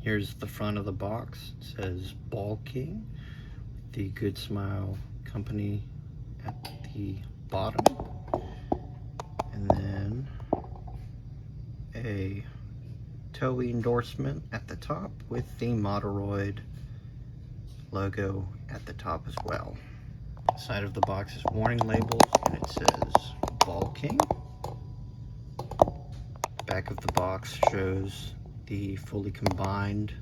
Here's the front of the box. It says Balking, the Good Smile Company at the bottom, and then a tow endorsement at the top with the Moderoid logo at the top as well. The side of the box is warning labels, and it says Balking. Back of the box shows the fully combined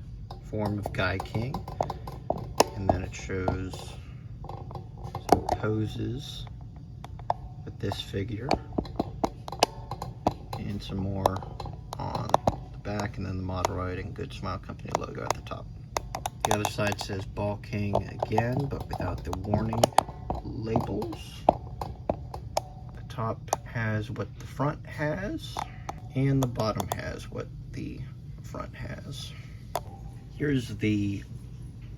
form of Guy King, and then it shows some poses with this figure and some more on the back, and then the Moderoid and Good Smile Company logo at the top. The other side says Balking again, but without the warning labels. The top has what the front has, and the bottom has what the front has. Here's the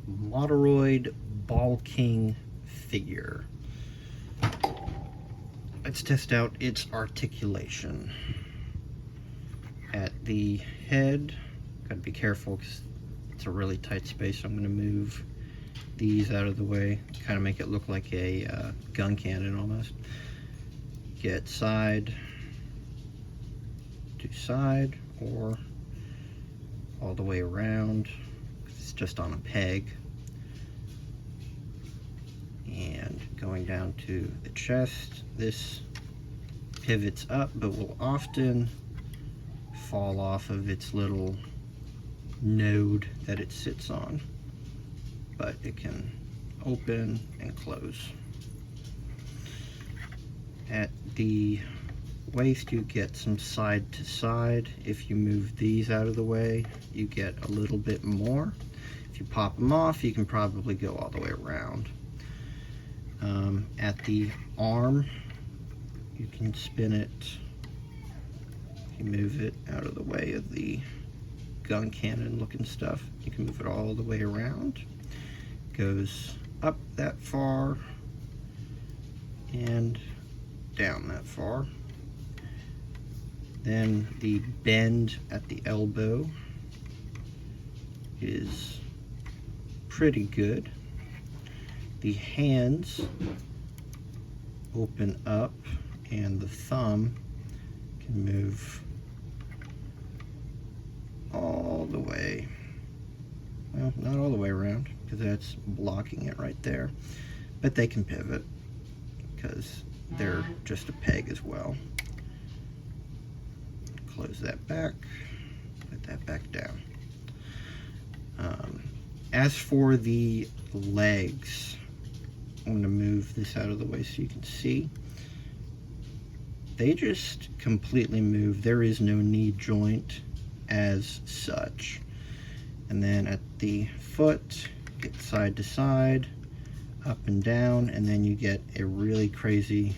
Moderoid Balking figure. Let's test out its articulation. At the head, gotta be careful because it's a really tight space, so I'm gonna move these out of the way, kind of make it look like a gun cannon almost. Get side to side or all the way around. It's just on a peg. And going down to the chest, this pivots up but will often fall off of its little node that it sits on, but it can open and close. At the waist, you get some side to side. If you move these out of the way, you get a little bit more. If you pop them off, you can probably go all the way around. At the arm, you can spin it. If you move it out of the way of the gun cannon looking stuff, you can move it all the way around. It goes up that far and down that far. Then the bend at the elbow is pretty good. The hands open up and the thumb can move all the way, well, not all the way around because that's blocking it right there, but they can pivot because they're just a peg as well. Close that back, put that back down. As for the legs, I'm going to move this out of the way so you can see. They just completely move. There is no knee joint as such. And then at the foot, get side to side, up and down, and then you get a really crazy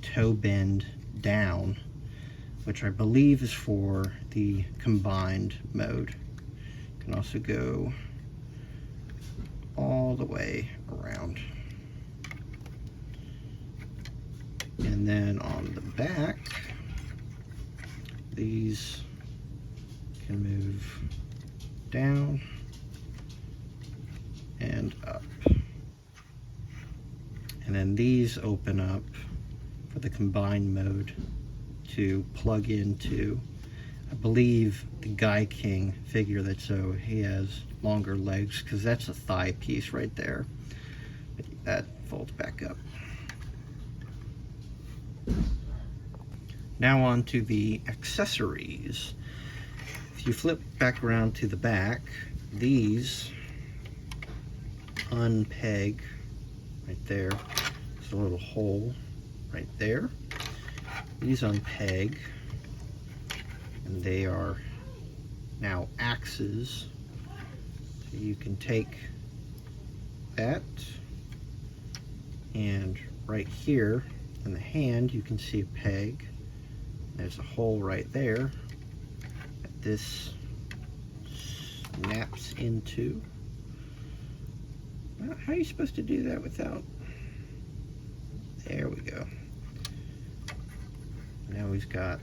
toe bend down, which I believe is for the combined mode. You can also go all the way around. And then on the back, these can move down and up. And then these open up for the combined mode to plug into, I believe, the Guy King figure. That's so he has longer legs because that's a thigh piece right there. But that folds back up. Now on to the accessories. If you flip back around to the back, these unpeg right there. There's a little hole right there. These unpeg, and they are now axes. So you can take that, and right here in the hand you can see a peg. There's a hole right there that this snaps into. How are you supposed to do that without? There we go. Now he's got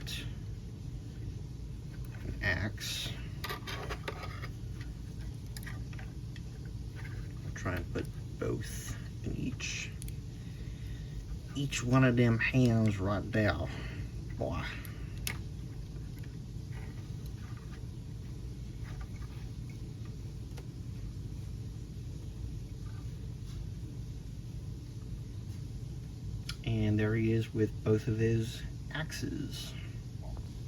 an axe. I'll try and put both in each one of them hands right there, boy. And there he is with both of his axes.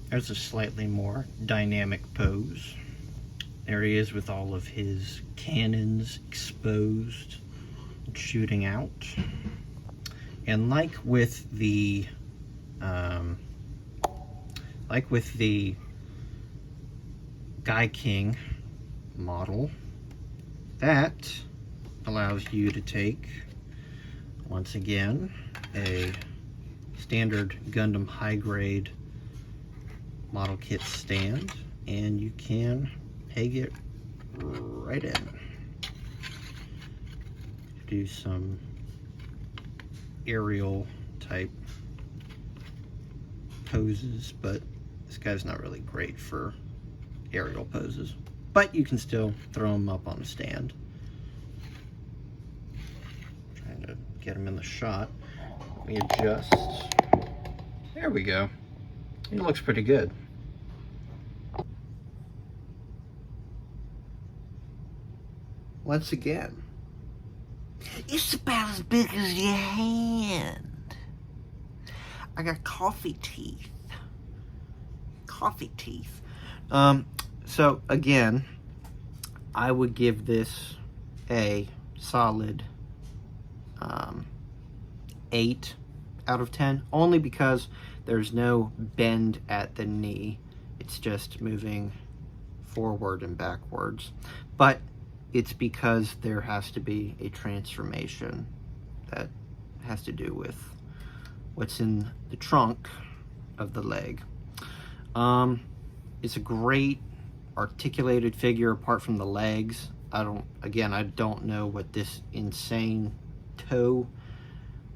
There's a slightly more dynamic pose. There he is with all of his cannons exposed and shooting out. And like with the Guy King model, that allows you to take, once again, a standard Gundam high grade model kit stand, and you can peg it right in. Do some aerial type poses, but this guy's not really great for aerial poses, but you can still throw him up on a stand. Trying to get him in the shot. Let me adjust. There we go. He looks pretty good. Once again, it's about as big as your hand. I got coffee teeth. Coffee teeth. So again, I would give this a solid 8 out of 10, only because there's no bend at the knee. It's just moving forward and backwards. But it's because there has to be a transformation that has to do with what's in the trunk of the leg. It's a great articulated figure apart from the legs. I don't know what this insane toe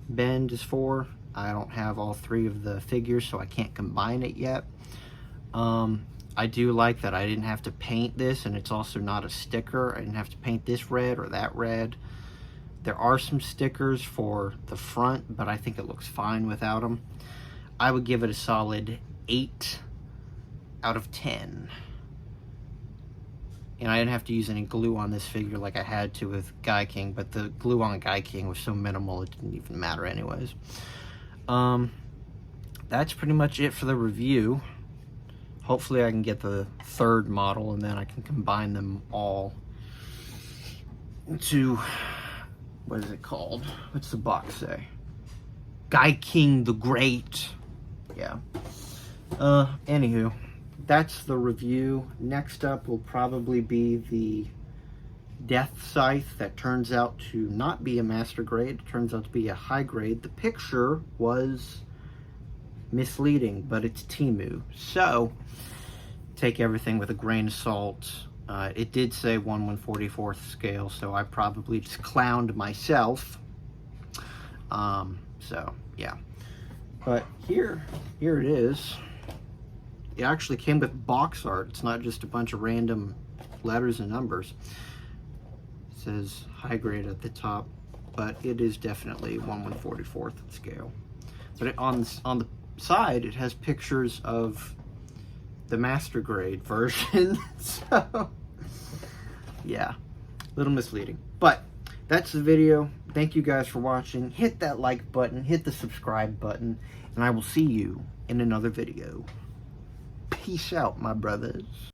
bend is for. I don't have all 3 of the figures, so I can't combine it yet. I do like that I didn't have to paint this, and it's also not a sticker. I didn't have to paint this red or that red. There are some stickers for the front, but I think it looks fine without them. I would give it a solid 8 out of 10. And I didn't have to use any glue on this figure like I had to with Guy King, but the glue on Guy King was so minimal it didn't even matter anyways. That's pretty much it for the review. Hopefully I can get the 3rd model, and then I can combine them all into, what is it called? What's the box say? Guy King the Great. Yeah. Anywho, that's the review. Next up will probably be the Death Scythe that turns out to not be a master grade. It turns out to be a high grade. The picture was misleading, but it's Temu, so take everything with a grain of salt. It did say 1/144th scale, so I probably just clowned myself. So yeah, but here it is. It actually came with box art. It's not just a bunch of random letters and numbers. It says high grade at the top, but it is definitely 1/144th scale. But on the side, it has pictures of the master grade version. So yeah, a little misleading, but that's the video. Thank you guys for watching. Hit that like button, hit the subscribe button, and I will see you in another video. Peace out, my brothers.